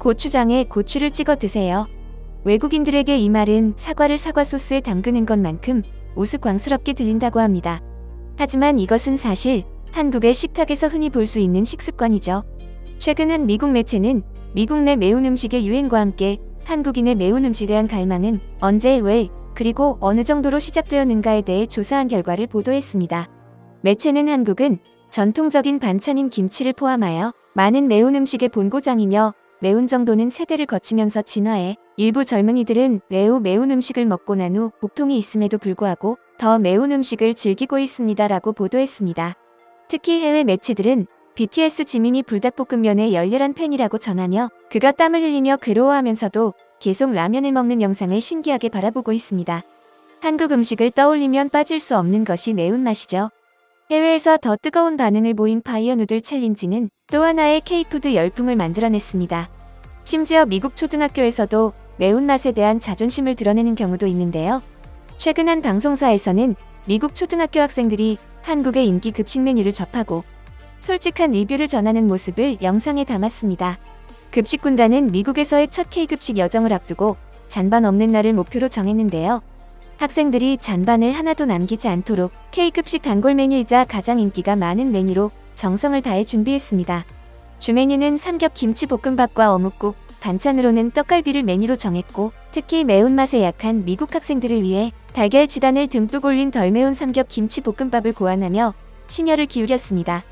고추장에 고추를 찍어 드세요. 외국인들에게 이 말은 사과를 사과 소스에 담그는 것만큼 우스꽝스럽게 들린다고 합니다. 하지만 이것은 사실 한국의 식탁에서 흔히 볼 수 있는 식습관이죠. 최근 한 미국 매체는 미국 내 매운 음식의 유행과 함께 한국인의 매운 음식에 대한 갈망은 언제, 왜, 그리고 어느 정도로 시작되었는가에 대해 조사한 결과를 보도했습니다. 매체는 한국은 전통적인 반찬인 김치를 포함하여 많은 매운 음식의 본고장이며 매운 정도는 세대를 거치면서 진화해 일부 젊은이들은 매우 매운 음식을 먹고 난 후 복통이 있음에도 불구하고 더 매운 음식을 즐기고 있습니다라고 보도했습니다. 특히 해외 매체들은 BTS 지민이 불닭볶음면의 열렬한 팬이라고 전하며 그가 땀을 흘리며 괴로워하면서도 계속 라면을 먹는 영상을 신기하게 바라보고 있습니다. 한국 음식을 떠올리면 빠질 수 없는 것이 매운맛이죠. 해외에서 더 뜨거운 반응을 보인 파이어 누들 챌린지는 또 하나의 K푸드 열풍을 만들어냈습니다. 심지어 미국 초등학교에서도 매운맛에 대한 자존심을 드러내는 경우도 있는데요. 최근 한 방송사에서는 미국 초등학교 학생들이 한국의 인기 급식 메뉴를 접하고 솔직한 리뷰를 전하는 모습을 영상에 담았습니다. 급식군단은 미국에서의 첫 K급식 여정을 앞두고 잔반 없는 날을 목표로 정했는데요. 학생들이 잔반을 하나도 남기지 않도록 K급식 단골 메뉴이자 가장 인기가 많은 메뉴로 정성을 다해 준비했습니다. 주 메뉴는 삼겹 김치볶음밥과 어묵국, 반찬으로는 떡갈비를 메뉴로 정했고 특히 매운맛에 약한 미국 학생들을 위해 달걀 지단을 듬뿍 올린 덜 매운 삼겹 김치볶음밥을 고안하며 심혈을 기울였습니다.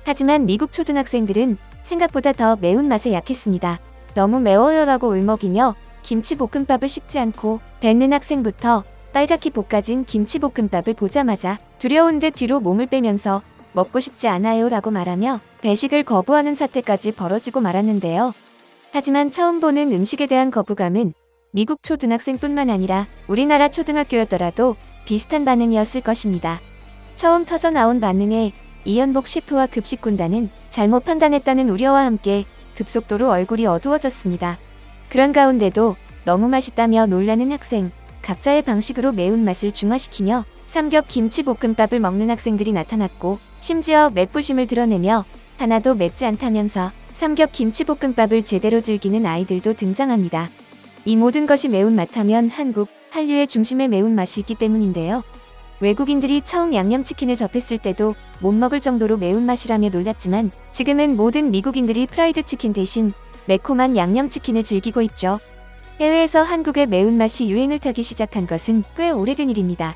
하지만 미국 초등학생들은 생각보다 더 매운맛에 약했습니다. 너무 매워요라고 울먹이며 김치볶음밥을 씹지 않고 뱉는 학생부터 빨갛게 볶아진 김치볶음밥을 보자마자 두려운 듯 뒤로 몸을 빼면서 먹고 싶지 않아요 라고 말하며 배식을 거부하는 사태까지 벌어지고 말았는데요. 하지만 처음 보는 음식에 대한 거부감은 미국 초등학생뿐만 아니라 우리나라 초등학교였더라도 비슷한 반응이었을 것입니다. 처음 터져 나온 반응에 이현복 셰프와 급식군단은 잘못 판단했다는 우려와 함께 급속도로 얼굴이 어두워졌습니다. 그런 가운데도 너무 맛있다며 놀라는 학생, 각자의 방식으로 매운맛을 중화시키며 삼겹 김치볶음밥을 먹는 학생들이 나타났고 심지어 맵부심을 드러내며 하나도 맵지 않다면서 삼겹 김치볶음밥을 제대로 즐기는 아이들도 등장합니다. 이 모든 것이 매운맛하면 한국, 한류의 중심의 매운맛이 있기 때문인데요. 외국인들이 처음 양념치킨을 접했을 때도 못 먹을 정도로 매운맛이라며 놀랐지만 지금은 모든 미국인들이 프라이드 치킨 대신 매콤한 양념치킨을 즐기고 있죠. 해외에서 한국의 매운맛이 유행을 타기 시작한 것은 꽤 오래된 일입니다.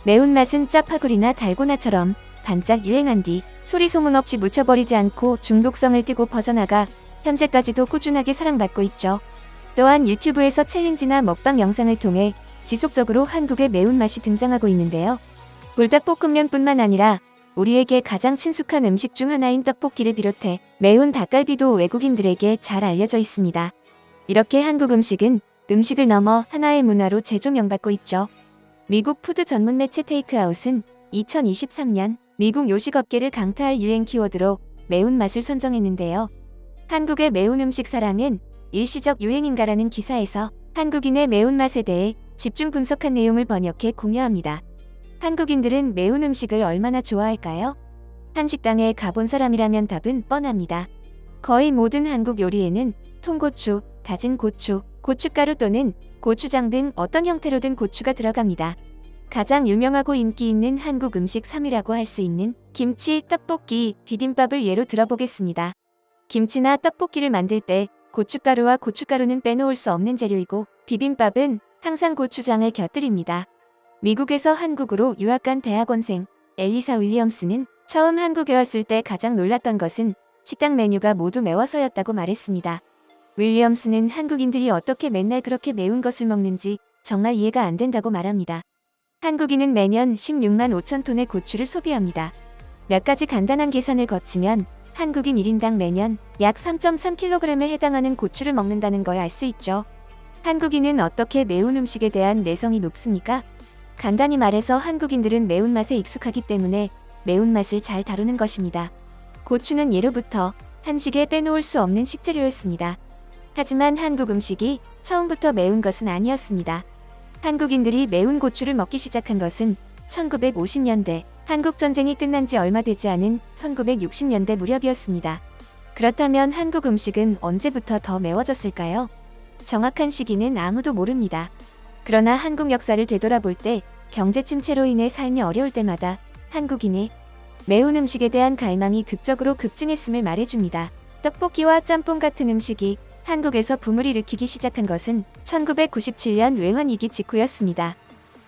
매운맛은 짜파구리나 달고나처럼 반짝 유행한 뒤 소리 소문 없이 묻혀버리지 않고 중독성을 띠고 퍼져나가 현재까지도 꾸준하게 사랑받고 있죠. 또한 유튜브에서 챌린지나 먹방 영상을 통해 지속적으로 한국의 매운맛이 등장하고 있는데요. 불닭볶음면뿐만 아니라 우리에게 가장 친숙한 음식 중 하나인 떡볶이를 비롯해 매운 닭갈비도 외국인들에게 잘 알려져 있습니다. 이렇게 한국 음식은 음식을 넘어 하나의 문화로 재조명받고 있죠. 미국 푸드 전문 매체 테이크아웃은 2023년 미국 요식업계를 강타할 유행 키워드로 매운맛을 선정했는데요. 한국의 매운 음식 사랑은 일시적 유행인가라는 기사에서 한국인의 매운맛에 대해 집중 분석한 내용을 번역해 공유합니다. 한국인들은 매운 음식을 얼마나 좋아할까요? 한식당에 가본 사람이라면 답은 뻔합니다. 거의 모든 한국 요리에는 통고추, 다진 고추, 고춧가루 또는 고추장 등 어떤 형태로든 고추가 들어갑니다. 가장 유명하고 인기 있는 한국 음식 3위라고 할 수 있는 김치, 떡볶이, 비빔밥을 예로 들어보겠습니다. 김치나 떡볶이를 만들 때 고춧가루와 고춧가루는 빼놓을 수 없는 재료이고 비빔밥은 항상 고추장을 곁들입니다. 미국에서 한국으로 유학 간 대학원생 엘리사 윌리엄스는 처음 한국에 왔을 때 가장 놀랐던 것은 식당 메뉴가 모두 매워서였다고 말했습니다. 윌리엄스는 한국인들이 어떻게 맨날 그렇게 매운 것을 먹는지 정말 이해가 안 된다고 말합니다. 한국인은 매년 16만 5천 톤의 고추를 소비합니다. 몇 가지 간단한 계산을 거치면 한국인 1인당 매년 약 3.3kg에 해당하는 고추를 먹는다는 걸 알 수 있죠. 한국인은 어떻게 매운 음식에 대한 내성이 높습니까? 간단히 말해서 한국인들은 매운맛에 익숙하기 때문에 매운맛을 잘 다루는 것입니다. 고추는 예로부터 한식에 빼놓을 수 없는 식재료였습니다. 하지만 한국 음식이 처음부터 매운 것은 아니었습니다. 한국인들이 매운 고추를 먹기 시작한 것은 1950년대, 한국전쟁이 끝난 지 얼마 되지 않은 1960년대 무렵이었습니다. 그렇다면 한국 음식은 언제부터 더 매워졌을까요? 정확한 시기는 아무도 모릅니다. 그러나 한국 역사를 되돌아볼 때 경제 침체로 인해 삶이 어려울 때마다 한국인의 매운 음식에 대한 갈망이 극적으로 급증했음을 말해줍니다. 떡볶이와 짬뽕 같은 음식이 한국에서 붐을 일으키기 시작한 것은 1997년 외환위기 직후였습니다.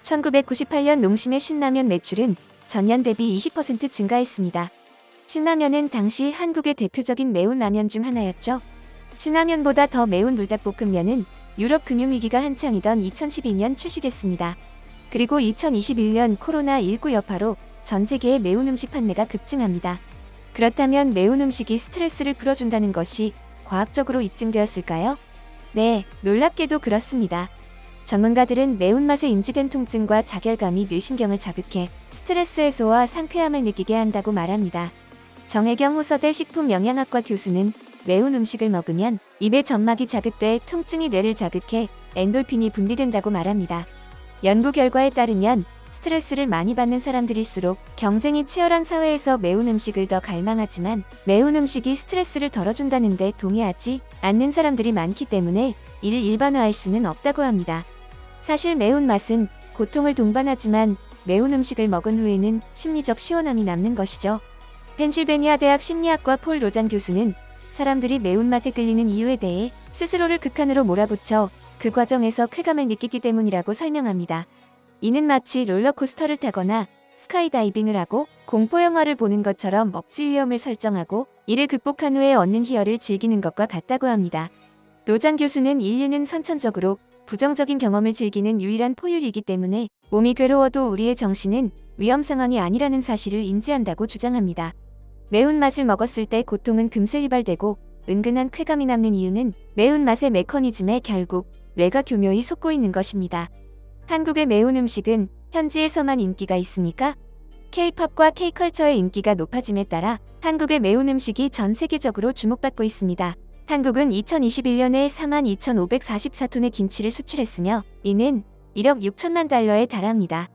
1998년 농심의 신라면 매출은 전년 대비 20% 증가했습니다. 신라면은 당시 한국의 대표적인 매운 라면 중 하나였죠. 신라면보다 더 매운 불닭볶음면은 유럽 금융위기가 한창이던 2012년 출시됐습니다. 그리고 2021년 코로나19 여파로 전 세계의 매운 음식 판매가 급증합니다. 그렇다면 매운 음식이 스트레스를 풀어준다는 것이 과학적으로 입증되었을까요? 네, 놀랍게도 그렇습니다. 전문가들은 매운맛에 인지된 통증과 자결감이 뇌신경을 자극해 스트레스 해소와 상쾌함을 느끼게 한다고 말합니다. 정혜경 호서대 식품영양학과 교수는 매운 음식을 먹으면 입의 점막이 자극돼 통증이 뇌를 자극해 엔돌핀이 분비된다고 말합니다. 연구 결과에 따르면 스트레스를 많이 받는 사람들일수록 경쟁이 치열한 사회에서 매운 음식을 더 갈망하지만 매운 음식이 스트레스를 덜어준다는 데 동의하지 않는 사람들이 많기 때문에 이를 일반화할 수는 없다고 합니다. 사실 매운맛은 고통을 동반하지만 매운 음식을 먹은 후에는 심리적 시원함이 남는 것이죠. 펜실베니아 대학 심리학과 폴 로잔 교수는 사람들이 매운맛에 끌리는 이유에 대해 스스로를 극한으로 몰아붙여 그 과정에서 쾌감을 느끼기 때문이라고 설명합니다. 이는 마치 롤러코스터를 타거나 스카이다이빙을 하고 공포영화를 보는 것처럼 억지 위험을 설정하고 이를 극복한 후에 얻는 희열을 즐기는 것과 같다고 합니다. 로잔 교수는 인류는 선천적으로 부정적인 경험을 즐기는 유일한 포유류이기 때문에 몸이 괴로워도 우리의 정신은 위험 상황이 아니라는 사실을 인지한다고 주장합니다. 매운맛을 먹었을 때 고통은 금세 유발되고 은근한 쾌감이 남는 이유는 매운맛의 메커니즘에 결국 뇌가 교묘히 속고 있는 것입니다. 한국의 매운 음식은 현지에서만 인기가 있습니까? K-팝과 K-컬처의 인기가 높아짐에 따라 한국의 매운 음식이 전 세계적으로 주목받고 있습니다. 한국은 2021년에 42,544톤의 김치를 수출했으며 이는 1억 6천만 달러에 달합니다.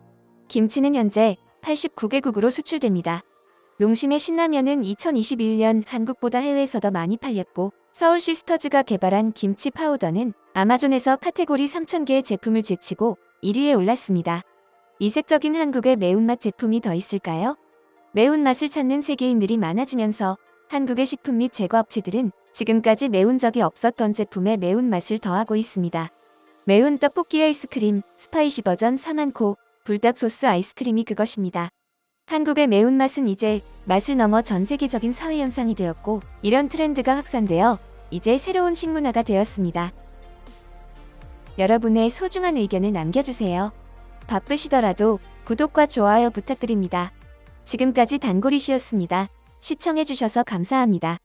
김치는 현재 89개국으로 수출됩니다. 농심의 신라면은 2021년 한국보다 해외에서 더 많이 팔렸고 서울 시스터즈가 개발한 김치 파우더는 아마존에서 카테고리 3,000개의 제품을 제치고 1위에 올랐습니다. 이색적인 한국의 매운맛 제품이 더 있을까요? 매운맛을 찾는 세계인들이 많아지면서 한국의 식품 및 제과업체들은 지금까지 매운 적이 없었던 제품에 매운맛을 더하고 있습니다. 매운 떡볶이 아이스크림, 스파이시 버전 사만코, 불닭 소스 아이스크림이 그것입니다. 한국의 매운맛은 이제 맛을 넘어 전 세계적인 사회현상이 되었고 이런 트렌드가 확산되어 이제 새로운 식문화가 되었습니다. 여러분의 소중한 의견을 남겨주세요. 바쁘시더라도 구독과 좋아요 부탁드립니다. 지금까지 단골이시였습니다. 시청해주셔서 감사합니다.